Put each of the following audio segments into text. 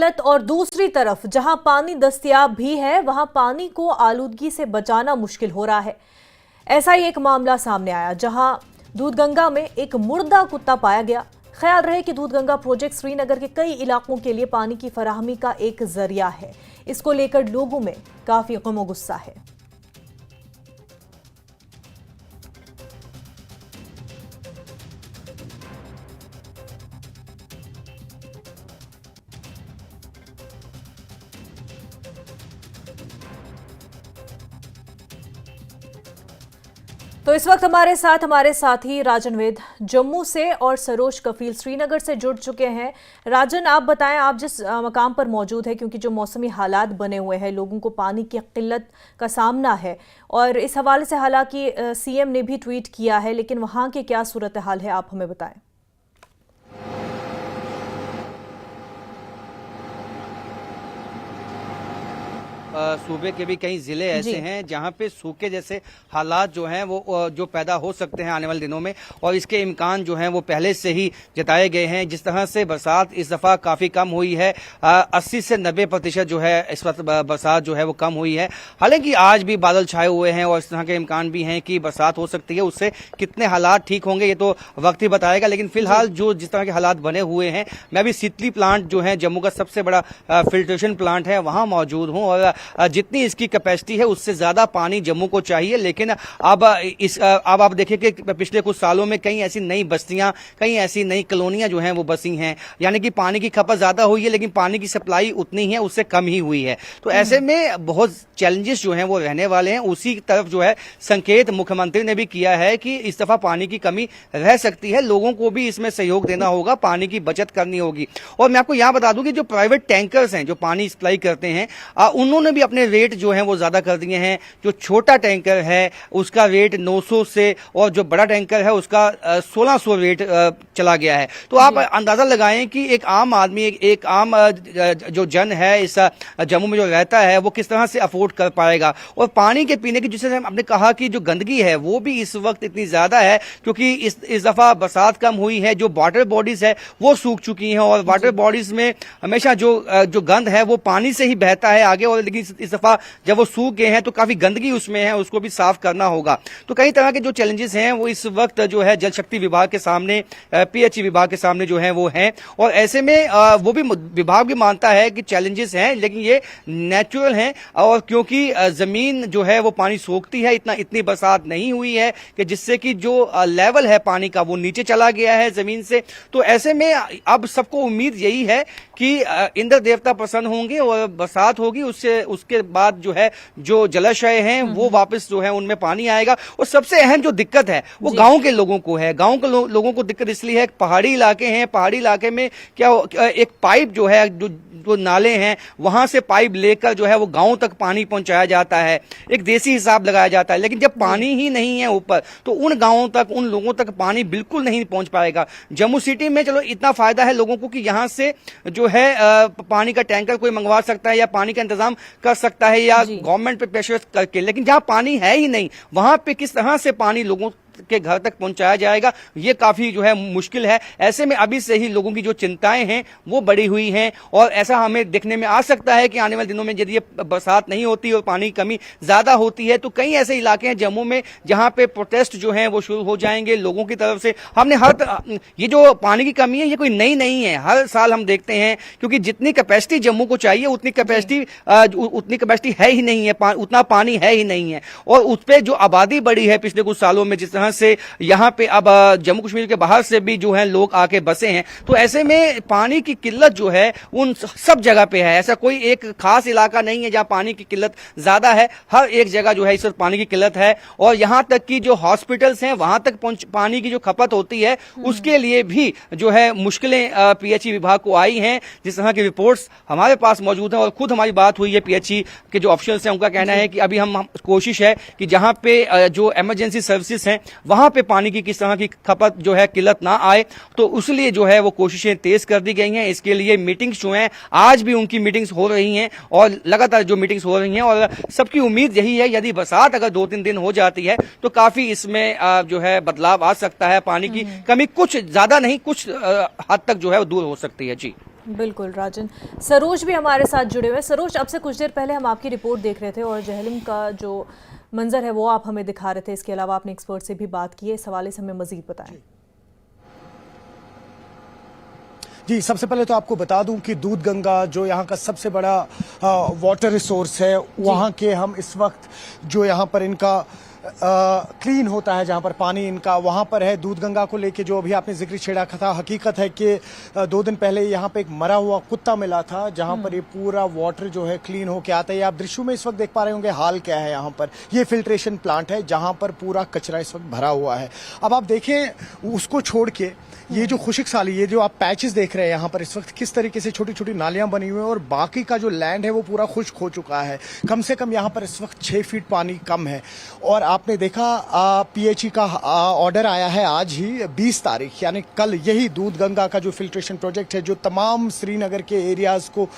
किल्लत और दूसरी तरफ जहां पानी दस्तयाब भी है वहां पानी को आलूदगी से बचाना मुश्किल हो रहा है। ऐसा ही एक मामला सामने आया जहां दूधगंगा में एक मुर्दा कुत्ता पाया गया। ख्याल रहे कि दूधगंगा प्रोजेक्ट श्रीनगर के कई इलाकों के लिए पानी की फराहमी का एक जरिया है। इसको लेकर लोगों में काफी गम गुस्सा है। तो इस वक्त हमारे साथी राजन वेद जम्मू से और सरोज कफील श्रीनगर से जुड़ चुके हैं। राजन, आप बताएं, आप जिस मकाम पर मौजूद है, क्योंकि जो मौसमी हालात बने हुए हैं, लोगों को पानी की किल्लत का सामना है और इस हवाले से हालांकि सीएम ने भी ट्वीट किया है, लेकिन वहां की क्या सूरत हाल है, आप हमें बताएं। सूबे के भी कई जिले ऐसे हैं जहां पे सूखे जैसे हालात जो हैं वो जो पैदा हो सकते हैं आने वाले दिनों में, और इसके इम्कान जो हैं वो पहले से ही जताए गए हैं। जिस तरह से बरसात इस दफ़ा काफ़ी कम हुई है, 80 से 90% जो है इस वक्त बरसात जो है वो कम हुई है। हालांकि आज भी बादल छाए हुए हैं और इस तरह के इम्कान भी हैं कि बरसात हो सकती है। उससे कितने हालात ठीक होंगे ये तो वक्त ही बताएगा, लेकिन फिलहाल जो जिस तरह के हालात बने हुए हैं, मैं अभी सीतली प्लांट जो है जम्मू का सबसे बड़ा फिल्ट्रेशन प्लांट है वहां मौजूद हूं, और जितनी इसकी कैपेसिटी है उससे ज्यादा पानी जम्मू को चाहिए। लेकिन अब आप देखिए कि पिछले कुछ सालों में कई ऐसी नई बस्तियां, कई ऐसी नई कॉलोनियां जो हैं वो बसी हैं, यानी कि पानी की खपत ज्यादा हुई है लेकिन पानी की सप्लाई उतनी है, उससे कम ही हुई है। तो ऐसे में बहुत चैलेंजेस जो हैं वो रहने वाले हैं। उसी तरफ जो है संकेत मुख्यमंत्री ने भी किया है कि इस दफा पानी की कमी रह सकती है, लोगों को भी इसमें सहयोग देना होगा, पानी की बचत करनी होगी। और मैं आपको यहां बता दूं कि जो प्राइवेट टैंकर्स हैं जो पानी सप्लाई करते हैं, उन्होंने भी अपने रेट जो हैं वो ज्यादा कर दिए हैं। जो छोटा टैंकर है उसका रेट 900 से, और जो बड़ा टैंकर है उसका 1600 रेट चला गया है। तो आप अंदाजा लगाएं कि एक आम आदमी, एक आम जो जन है इस जम्मू में जो रहता है वो किस तरह से अफोर्ड कर पाएगा। और पानी के पीने की, जिसे हमने कहा कि जो गंदगी है वो भी इस वक्त इतनी ज्यादा है क्योंकि इस दफा बरसात कम हुई है, जो वाटर बॉडीज है वो सूख चुकी हैं, और वाटर बॉडीज में हमेशा जो गंद है वो पानी से ही बहता है आगे, और लेकिन इस दफा जब वो सूख गए हैं तो काफी गंदगी उसमें है, उसको भी साफ करना होगा। तो कई तरह के जो चैलेंजेस हैं वो इस वक्त जो है जल शक्ति विभाग के सामने, पीएचई विभाग के सामने जो है वो हैं। और ऐसे में वो भी विभाग भी मानता है कि चैलेंजेस हैं लेकिन ये नेचुरल हैं, और क्योंकि जमीन जो है वो पानी सोखती है, इतनी बरसात नहीं हुई है कि जिससे कि जो लेवल है पानी का वो नीचे चला गया है जमीन से। तो ऐसे में अब सबको उम्मीद यही है कि इंद्र देवता प्रसन्न होंगे और बरसात होगी, उसके बाद जो है जो जलाशय हैं वो वापस जो है उनमें पानी आएगा। और सबसे अहम जो दिक्कत है वो गांव के लोगों को है। गांव के लोगों को दिक्कत इसलिए है, पहाड़ी इलाके हैं, पहाड़ी इलाके में क्या एक पाइप जो है, जो नाले हैं वहां से पाइप लेकर जो है वो गांव तक पानी पहुंचाया जाता है, एक देसी हिसाब लगाया जाता है। लेकिन जब पानी ही नहीं है ऊपर तो उन गांवों तक, उन लोगों तक पानी बिल्कुल नहीं पहुंच पाएगा। जम्मू सिटी में चलो इतना फायदा है लोगों को कि यहां से जो है पानी का टैंकर कोई मंगवा सकता है या पानी का इंतजाम कर सकता है या गवर्नमेंट पे प्रेशर करके, लेकिन जहां पानी है ही नहीं वहां पे किस तरह से पानी लोगों के घर तक पहुंचाया जाएगा, ये काफी जो है मुश्किल है। ऐसे में अभी से ही लोगों की जो चिंताएं हैं वो बढ़ी हुई हैं, और ऐसा हमें देखने में आ सकता है कि आने वाले दिनों में यदि बरसात नहीं होती और पानी की कमी ज्यादा होती है तो कई ऐसे इलाके हैं जम्मू में जहां पे प्रोटेस्ट जो है वो शुरू हो जाएंगे लोगों की तरफ से। हमने ये जो पानी की कमी है ये कोई नई नहीं है, हर साल हम देखते हैं, क्योंकि जितनी कैपेसिटी जम्मू को चाहिए उतनी कैपेसिटी है ही नहीं है, उतना पानी है ही नहीं है। और उस पर जो आबादी बढ़ी है पिछले कुछ सालों में, जिस से यहां पे अब जम्मू कश्मीर के बाहर से भी जो है लोग आके बसे हैं, तो ऐसे में पानी की किल्लत जो है उन सब जगह पे है। ऐसा कोई एक खास इलाका नहीं है जहां पानी की किल्लत ज्यादा है, हर एक जगह जो है इस वक्त पानी की किल्लत है। और यहां तक कि जो हॉस्पिटल्स हैं वहां तक पानी की जो खपत होती है उसके लिए भी जो है मुश्किलें पीएचई विभाग को आई हैं, जिस तरह की रिपोर्ट्स हमारे पास मौजूद है। और खुद हमारी बात हुई है पीएचई के जो ऑफिशियल्स हैं, उनका कहना है कि अभी हम कोशिश है कि जहां पे जो इमरजेंसी सर्विसेज हैं वहां पे पानी की किस तरह की खपत जो है किल्लत ना आए, तो उसलिए जो है वो कोशिशें तेज कर दी गई हैं। इसके लिए मीटिंग्स जो हैं, आज भी उनकी मीटिंग्स हो रही हैं और लगातार जो मीटिंग्स हो रही हैं, और सबकी उम्मीद यही है यदि बरसात अगर 2-3 दिन हो जाती है तो काफी इसमें जो है बदलाव आ सकता है, पानी की कमी कुछ ज्यादा नहीं, कुछ हद तक जो है दूर हो सकती है। जी। बिल्कुल राजन। सरोज भी हमारे साथ जुड़े हुए हैं। सरोज, अब से कुछ देर पहले हम आपकी रिपोर्ट देख रहे थे और जहलम का जो मंजर है वो आप हमें दिखा रहे थे। इसके अलावा आपने एक्सपर्ट से भी बात की है, इस हवाले से हमें मजीद बताएं। जी, सबसे पहले तो आपको बता दूं कि दूध गंगा जो यहाँ का सबसे बड़ा वाटर रिसोर्स है, वहाँ के हम इस वक्त जो यहाँ पर इनका क्लीन होता है, जहाँ पर पानी इनका वहाँ पर है। दूध गंगा को लेके जो अभी आपने जिक्र छेड़ा था, हकीकत है कि 2 दिन पहले यहाँ पे एक मरा हुआ कुत्ता मिला था, जहाँ पर ये पूरा वाटर जो है क्लीन होके आता है। आप दृश्यों में इस वक्त देख पा रहे होंगे हाल क्या है। यहाँ पर ये फिल्ट्रेशन प्लांट है जहाँ पर पूरा कचरा इस वक्त भरा हुआ है। अब आप देखें उसको छोड़ के ये जो खुशक साली, ये जो आप पैचेस देख रहे हैं यहाँ पर इस वक्त किस तरीके से छोटी छोटी नालियां बनी हुई हैं और बाकी का जो लैंड है वो पूरा खुश्क हो चुका है। कम से कम यहाँ पर इस वक्त 6 फीट पानी कम है। और आपने देखा पीएचई का ऑर्डर आया है आज ही 20 तारीख यानी कल, यही दूध गंगा का जो फिल्ट्रेशन प्रोजेक्ट है जो तमाम श्रीनगर के एरियाज को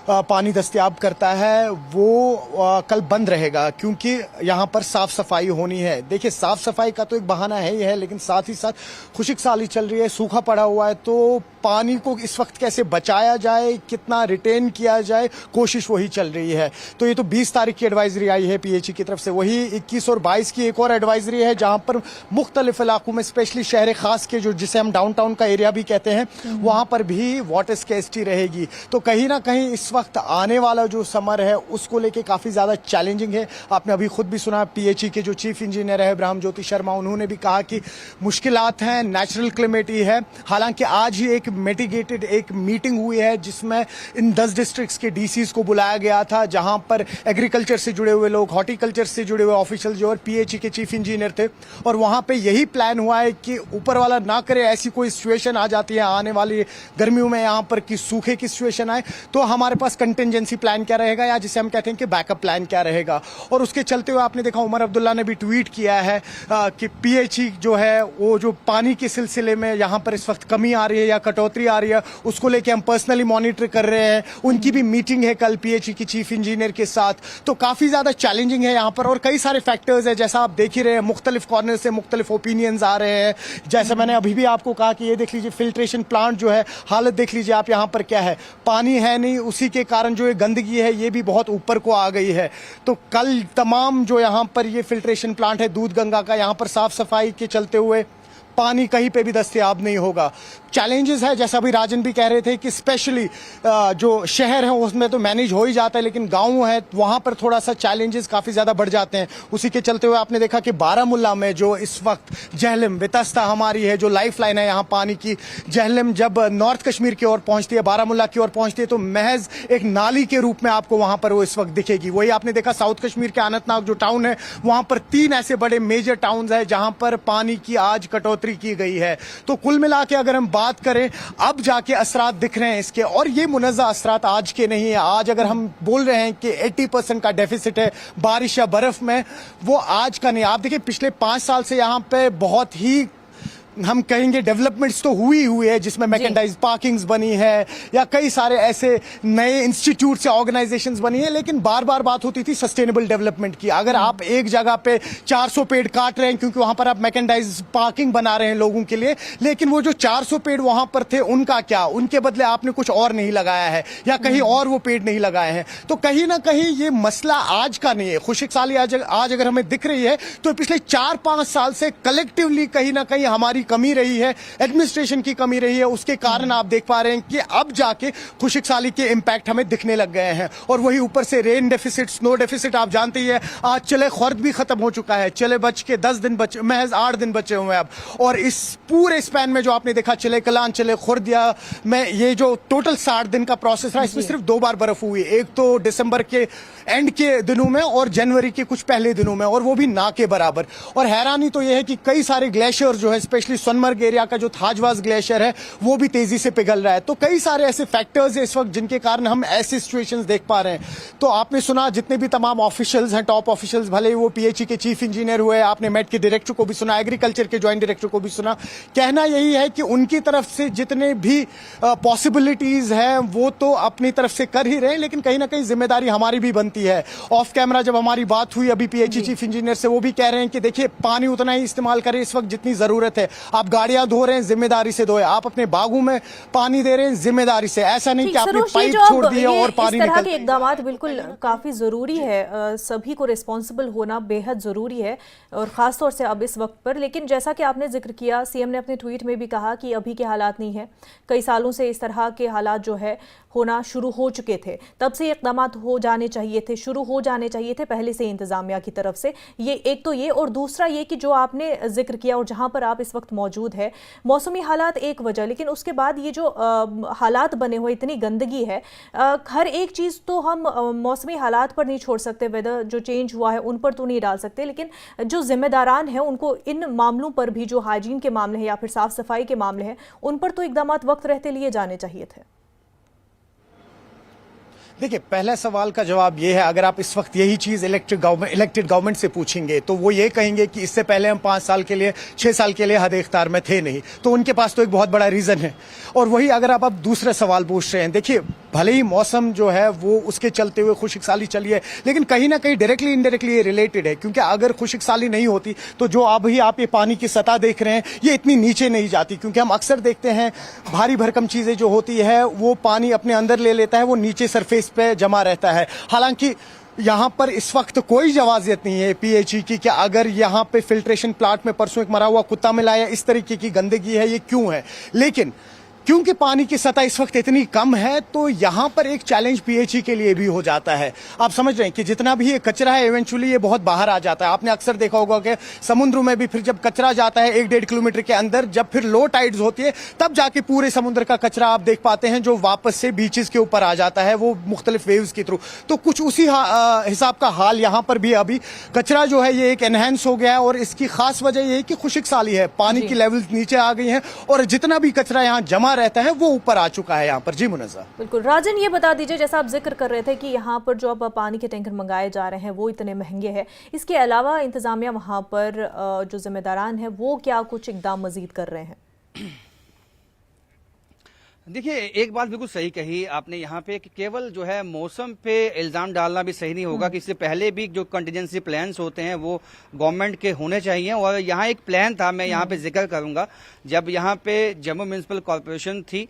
पानी दस्तयाब करता है, वो कल बंद रहेगा क्योंकि यहाँ पर साफ सफाई होनी है। देखिए, साफ सफाई का तो एक बहाना है ही है, लेकिन साथ ही साथ खुशक साली चल रही है, सूखा पड़ा हुआ है, तो पानी को इस वक्त कैसे बचाया जाए, कितना रिटेन किया जाए, कोशिश वही चल रही है। तो ये तो 20 तारीख की एडवाइजरी आई है पीएचई की तरफ से। वही 21 और 22 की एक और एडवाइजरी है जहां पर मुख्तलिफ इलाकों में, स्पेशली शहर खास के जो जिसे हम डाउनटाउन का एरिया भी कहते हैं, वहां पर भी वाटर स्केर्सिटी रहेगी। तो कहीं ना कहीं इस वक्त आने वाला जो समर है उसको लेके काफी ज्यादा चैलेंजिंग है। आपने अभी खुद भी सुना, पीएचई के जो चीफ इंजीनियर है ब्रह्म ज्योति शर्मा, उन्होंने भी कहा कि मुश्किलात हैं, नेचुरल क्लाइमेट है। हालांकि आज ही एक मिटिगेटेड एक मीटिंग हुई है जिसमें इन 10 डिस्ट्रिक्ट्स के डीसीज को बुलाया गया था, जहां पर एग्रीकल्चर से जुड़े हुए लोग, हॉर्टिकल्चर से जुड़े हुए ऑफिशियल जो और पीएचई के चीफ इंजीनियर थे। और वहां पे यही प्लान हुआ है कि ऊपर वाला ना करे ऐसी कोई सिचुएशन आ जाती है आने वाली गर्मियों में यहाँ पर कि सूखे की सिचुएशन आए, तो हमारे पास कंटिजेंसी प्लान क्या रहेगा, या जिसे हम कहते हैं कि बैकअप प्लान क्या रहेगा। और उसके चलते हुए आपने देखा उमर अब्दुल्ला ने भी ट्वीट किया है कि पीएचई जो है वो जो पानी के सिलसिले में यहाँ पर इस वक्त कमी आ रही है या कटौती आ रही है, उसको लेके हम पर्सनली मॉनिटर कर रहे हैं। उनकी भी मीटिंग है कल पीएचई की चीफ इंजीनियर के साथ। तो काफी ज्यादा चैलेंजिंग है यहाँ पर और कई सारे फैक्टर्स है, जैसा आप देख ही रहे हैं, मुख्तलिफ कॉर्नर से मुख्तलिफ ओपिनियंस आ रहे हैं। जैसा मैंने अभी भी आपको कहा कि ये देख लीजिए फिल्ट्रेशन प्लांट जो है, हालत देख लीजिए आप, यहाँ पर क्या है, पानी है नहीं, उसी के कारण जो ये गंदगी है ये भी बहुत ऊपर को आ गई है। तो कल तमाम जो यहाँ पर ये फिल्ट्रेशन प्लांट है दूध गंगा का, यहाँ पर साफ सफाई के चलते हुए पानी कहीं पे भी दस्तयाब नहीं होगा। चैलेंजेस है, जैसा अभी राजन भी कह रहे थे कि स्पेशली जो शहर है उसमें तो मैनेज हो ही जाता है, लेकिन गांव है वहां पर थोड़ा सा चैलेंजेस काफी ज्यादा बढ़ जाते हैं। उसी के चलते हुए आपने देखा कि बारामुल्ला में जो इस वक्त जहलम वितस्ता हमारी है, जो लाइफ लाइन है यहाँ पानी की, जहलम जब नॉर्थ कश्मीर की ओर पहुंचती है, बारामुल्ला की ओर पहुंचती है, तो महज एक नाली के रूप में आपको वहां पर वो इस वक्त दिखेगी। वही आपने देखा साउथ कश्मीर के अनंतनाग जो टाउन है, वहां पर 3 ऐसे बड़े मेजर टाउन है जहां पर पानी की आज कटौती की गई है। तो कुल मिला के अगर हम बात करें, अब जाके असरात दिख रहे हैं इसके, और ये मुनज़्ज़ा असरात आज के नहीं है। आज अगर हम बोल रहे हैं कि 80% का डेफिसिट है बारिश या बर्फ में, वो आज का नहीं। आप देखिए पिछले 5 साल से यहाँ पे बहुत ही हम कहेंगे डेवलपमेंट्स तो हुई है, जिसमें मैकेनाइज्ड पार्किंग्स बनी है या कई सारे ऐसे नए इंस्टीट्यूट से ऑर्गेनाइजेशंस बनी है, लेकिन बार बार बात होती थी सस्टेनेबल डेवलपमेंट की। अगर आप एक जगह पे 400 पेड़ काट रहे हैं क्योंकि वहां पर आप मैकेनाइज्ड पार्किंग बना रहे हैं लोगों के लिए, लेकिन वो जो 400 पेड़ वहां पर थे उनका क्या, उनके बदले आपने कुछ और नहीं लगाया है या कहीं और वो पेड़ नहीं लगाए हैं। तो कहीं ना कहीं ये मसला आज का नहीं है। खुशक साली आज अगर हमें दिख रही है तो पिछले 4-5 साल से कलेक्टिवली कहीं ना कहीं हमारी कमी रही है, एडमिनिस्ट्रेशन की कमी रही है। उसके कारण आप देख पा रहे हैं कि अब जाके खुशक साली के इंपैक्ट हमें दिखने लग गए हैं। और वही ऊपर से रेन डेफिसिट, स्नो डेफिसिट, आप जानते ही है आज चले खुर्द भी खत्म हो चुका है, चले बच के 10 दिन बचे, महज 8 दिन बचे हुए हैं अब। और इस पूरे स्पैन में जो आपने देखा चले कलान, चले खुर्द या में, ये जो टोटल 60 दिन का प्रोसेस रहा, इसमें सिर्फ 2 बार बर्फ हुई, एक तो दिसंबर के एंड के दिनों में और जनवरी के कुछ पहले दिनों में, और वो भी ना के बराबर। और हैरानी तो यह है कि कई सारे ग्लेशियर जो है, स्पेशली सोनमर्ग एरिया का जो थाजवास ग्लेशियर है, वो भी तेजी से पिघल रहा है। तो कई सारे ऐसे फैक्टर्स हैं इस वक्त जिनके कारण हम ऐसी सिचुएशंस देख पा रहे हैं। तो आपने सुना जितने भी तमाम ऑफिशियल्स हैं, टॉप ऑफिशियल्स, भले ही वो पीएचई के चीफ इंजीनियर हुए, आपने मेट के डायरेक्टर को भी सुना, एग्रीकल्चर के ज्वाइंट डायरेक्टर को भी सुना, कहना यही है कि उनकी तरफ से जितने भी पॉसिबिलिटीज हैं वो तो अपनी तरफ से कर ही रहे हैं, लेकिन कहीं ना कहीं जिम्मेदारी हमारी भी बनती है। ऑफ कैमरा जब हमारी बात हुई अभी पीएचई चीफ इंजीनियर से, वो भी कह रहे हैं कि देखिए पानी उतना ही इस्तेमाल करें इस वक्त जितनी जरूरत है। आप गाड़ियां धो रहे हैं, जिम्मेदारी से धोए। आप अपने बागों में पानी दे रहे हैं, जिम्मेदारी से। ऐसा नहीं कि आपने पाइप छोड़ दिया और पानी इस तरह के इकदाम बिल्कुल काफी जरूरी है, सभी को रिस्पॉन्सिबल होना बेहद जरूरी है, और खासतौर से अब इस वक्त पर। लेकिन जैसा कि आपने जिक्र किया, सीएम ने अपने ट्वीट में भी कहा कि अभी के हालात नहीं है, कई सालों से इस तरह के हालात जो है होना शुरू हो चुके थे, तब से इकदाम हो जाने चाहिए थे, शुरू हो जाने चाहिए थे पहले से इंतजामिया की तरफ से। ये एक तो ये, और दूसरा ये कि जो आपने जिक्र किया और जहां पर आप इस वक्त मौजूद है, मौसमी हालात एक वजह, लेकिन उसके बाद ये जो हालात बने हुए, इतनी गंदगी है, हर एक चीज तो हम मौसमी हालात पर नहीं छोड़ सकते, वेदर जो चेंज हुआ है उन पर तो नहीं डाल सकते, लेकिन जो जिम्मेदारान हैं उनको इन मामलों पर भी, जो हाइजीन के मामले हैं या फिर साफ सफाई के मामले हैं, उन पर तो इकदाम वक्त रहते लिए जाने चाहिए थे। देखिए, पहला सवाल का जवाब ये है, अगर आप इस वक्त यही चीज इलेक्टेड गवर्नमेंट से पूछेंगे तो वो ये कहेंगे कि इससे पहले हम 5 साल के लिए, 6 साल के लिए हद इख्तियार में थे नहीं। तो उनके पास तो एक बहुत बड़ा रीजन है। और वही अगर आप अब दूसरा सवाल पूछ रहे हैं, देखिए भले ही मौसम जो है वो उसके चलते हुए खुशक साली चली है, लेकिन कहीं ना कहीं डायरेक्टली इनडायरेक्टली ये रिलेटेड है, क्योंकि अगर खुशक साली नहीं होती तो जो अभी आप ये पानी की सतह देख रहे हैं ये इतनी नीचे नहीं जाती। क्योंकि हम अक्सर देखते हैं भारी भरकम चीजें जो होती है वो पानी अपने अंदर ले लेता है, वो नीचे सरफेस पे जमा रहता है। हालांकि यहां पर इस वक्त कोई जवाजियत नहीं है पीएचई की कि अगर यहां पे फिल्ट्रेशन प्लांट में परसों एक मरा हुआ कुत्ता मिला है, इस तरीके की गंदगी है, ये क्यों है। लेकिन क्योंकि पानी की सतह इस वक्त इतनी कम है तो यहां पर एक चैलेंज पीएचई के लिए भी हो जाता है। आप समझ रहे हैं कि जितना भी ये कचरा है इवेंचुअली ये बहुत बाहर आ जाता है। आपने अक्सर देखा होगा कि समुद्र में भी फिर जब कचरा जाता है 1-1.5 किलोमीटर के अंदर, जब फिर लो टाइड्स होती है तब जाके पूरे समुद्र का कचरा आप देख पाते हैं जो वापस से बीचेस के ऊपर आ जाता है, वो मुख्तलिफ वेव्स के थ्रू। तो कुछ उसी हिसाब का हाल यहां पर भी अभी कचरा जो है ये एक एनहेंस हो गया है, और इसकी खास वजह ये है कि खुशक साली है, पानी की लेवल नीचे आ गई है और जितना भी कचरा यहाँ जमा रहता है वो ऊपर आ चुका है यहाँ पर। जी मुनज़्ज़ा। बिल्कुल राजन, ये बता दीजिए, जैसा आप जिक्र कर रहे थे कि यहाँ पर जो अब पानी के टैंकर मंगाए जा रहे हैं वो इतने महंगे हैं, इसके अलावा इंतजामिया वहाँ पर जो जिम्मेदारान हैं वो क्या कुछ इकदाम मजीद कर रहे हैं? देखिए, एक बात बिल्कुल सही कही आपने यहाँ पे कि केवल जो है मौसम पे इल्जाम डालना भी सही नहीं होगा, कि इससे पहले भी जो कंटीजेंसी प्लान्स होते हैं वो गवर्नमेंट के होने चाहिए। और यहाँ एक प्लान था, मैं यहाँ पे जिक्र करूंगा, जब यहाँ पे जम्मू म्यूनिसिपल कॉरपोरेशन थी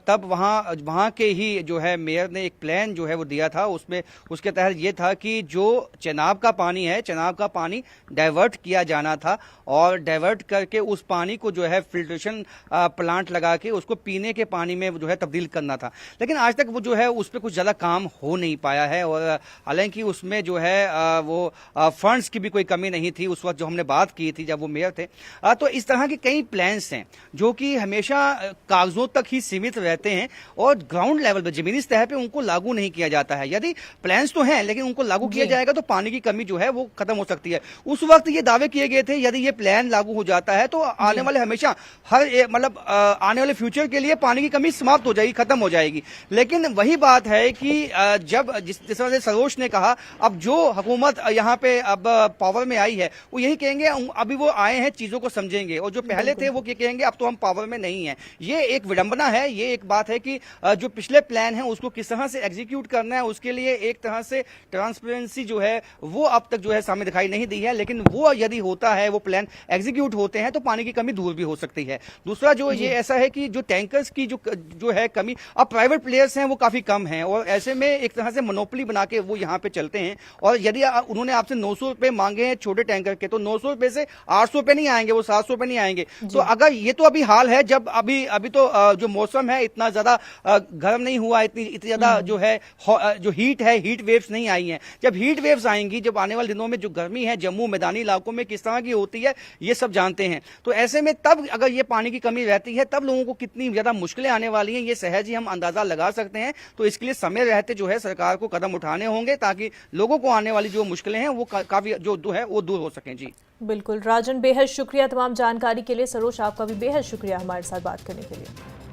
तब वहाँ के ही जो है मेयर ने एक प्लान जो है वो दिया था। उसमें उसके तहत ये था कि जो चेनाब का पानी है, चेनाब का पानी डाइवर्ट किया जाना था, और डाइवर्ट करके उस पानी को जो है फिल्ट्रेशन प्लांट लगा के उसको पीने के पानी में जो है तब्दील करना था। लेकिन आज तक वो जो है उस पर कुछ ज़्यादा काम हो नहीं पाया है, और हालांकि उसमें जो है वो फंड्स की भी कोई कमी नहीं थी उस वक्त जो हमने बात की थी जब वो मेयर थे। तो इस तरह के कई प्लान्स हैं जो कि हमेशा कागजों तक ही सीमित रहते हैं और ग्राउंड लेवल पर, जमीनी सतह पे उनको लागू नहीं किया जाता है। यदि प्लान्स तो हैं लेकिन उनको लागू किया जाएगा तो पानी की कमी जो है वो खत्म हो सकती है। उस वक्त ये दावे किए गए थे यदि ये प्लान लागू हो जाता है तो आने वाले हमेशा मतलब आने वाले फ्यूचर के लिए पानी की कमी समाप्त हो जाएगी, खत्म हो जाएगी। लेकिन वही बात है कि जब जिस तरह से सरोज ने कहा, अब जो हुकूमत यहाँ पे अब पावर में आई है वो यही कहेंगे, अभी वो आए हैं चीजों को समझेंगे, और जो पहले थे वो क्या कहेंगे, अब तो हम पावर में नहीं है। ये एक विडंबना है। ये एक बात है कि जो पिछले प्लान है उसको किस तरह से एग्जीक्यूट करना है उसके लिए एक तरह से ट्रांसपेरेंसी जो है वो अब तक जो है सामने दिखाई नहीं दी है। लेकिन वो यदि होता है, वो प्लान एग्जीक्यूट होते हैं तो पानी की कमी दूर भी हो सकती है। दूसरा जो ये ऐसा है कि जो टैंकर्स की जो है कमी, अब प्राइवेट प्लेयर्स हैं वो काफी कम हैं, और ऐसे में एक तरह से मोनोपोली बना के वो यहाँ पे चलते हैं। और यदि उन्होंने आपसे 900 रुपए मांगे हैं छोटे टैंकर के, तो 900 रुपए से 800 रुपए नहीं आएंगे, वो 700 रुपए नहीं आएंगे। तो अगर ये तो अभी हाल है, जब अभी तो जो मौसम है इतना ज्यादा गर्म नहीं हुआ, इतनी ज्यादा जो है जो हीट है, हीट वेव्स नहीं आई हैं। जब हीट वेव्स आएंगी, जब आने वाले दिनों में जो गर्मी है जम्मू मैदानी इलाकों में किस तरह की होती है ये सब जानते हैं। तो ऐसे में तब अगर ये पानी की कमी रहती है तब लोगों को कितनी ज्यादा मुश्किलें आने वाली हैं ये सहज ही हम अंदाजा लगा सकते हैं। तो इसके लिए समय रहते जो है सरकार को कदम उठाने होंगे ताकि लोगों को आने वाली जो मुश्किलें हैं वो काफी जो है वो दूर हो सकें। जी बिल्कुल राजन, बेहद शुक्रिया तमाम जानकारी के लिए। सरोज, आपका भी बेहद शुक्रिया हमारे साथ बात करने के लिए।